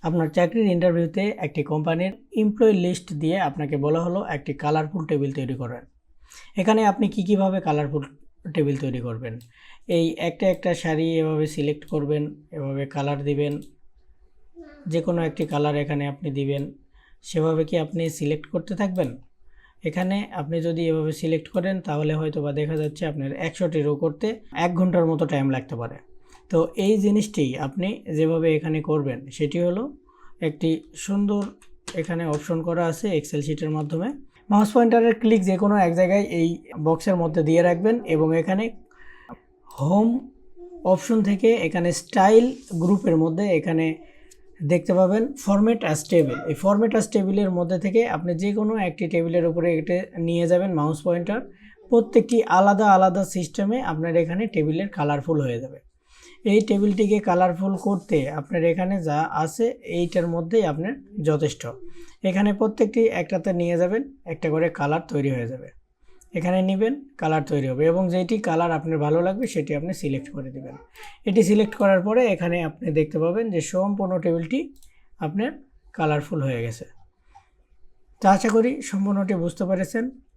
আপনার চাকরির ইন্টারভিউতে একটি কোম্পানির এমপ্লয়ি লিস্ট দিয়ে আপনাকে বলা হলো একটি কালারফুল টেবিল তৈরি করেন। এখানে আপনি কীভাবে কালারফুল টেবিল তৈরি করবেন, এই একটা একটা সারি এভাবে সিলেক্ট করবেন, এভাবে কালার দিবেন, যে কোনো একটি কালার এখানে আপনি দিবেন। সেভাবে কি আপনি সিলেক্ট করতে থাকবেন? এখানে আপনি যদি এভাবে সিলেক্ট করেন তাহলে হয়তো বা দেখা যাচ্ছে আপনার 100টি রো করতে 1 ঘন্টার মতো টাইম লাগতে পারে। তো এই জিনিসটি আপনি যেভাবে এখানে করবেন সেটি হলো একটি সুন্দর এখানে অপশন করা আছে এক্সেল শিটের মাধ্যমে। মাউস পয়েন্টারের ক্লিক যে কোনো এক জায়গায় এই বক্সের মধ্যে দিয়ে রাখবেন এবং এখানে হোম অপশন থেকে এখানে স্টাইল গ্রুপের মধ্যে এখানে দেখতে পাবেন ফরম্যাট অ্যাজ টেবিল। এই ফরম্যাট অ্যাজ টেবিলের মধ্যে থেকে আপনি যে কোনো একটি টেবিলের উপরে এটা নিয়ে যাবেন মাউস পয়েন্টার, প্রত্যেকটি আলাদা আলাদা সিস্টেমে আপনার এখানে টেবিলের কালারফুল হয়ে যাবে। এই টেবিলটিকে কালারফুল করতে আপনার এখানে যা আছে এইটার মধ্যেই আপনার যথেষ্ট। এখানে প্রত্যেকটি একটাতে নিয়ে যাবেন, একটা করে কালার তৈরি হয়ে যাবে। এখানে নেবেন, কালার তৈরি হবে এবং যেটি কালার আপনার ভালো লাগবে সেটি আপনি সিলেক্ট করে দেবেন। এটি সিলেক্ট করার পরে এখানে আপনি দেখতে পাবেন যে সম্পূর্ণ টেবিলটি আপনার কালারফুল হয়ে গেছে। তো আশা করি সম্পূর্ণটি বুঝতে পেরেছেন।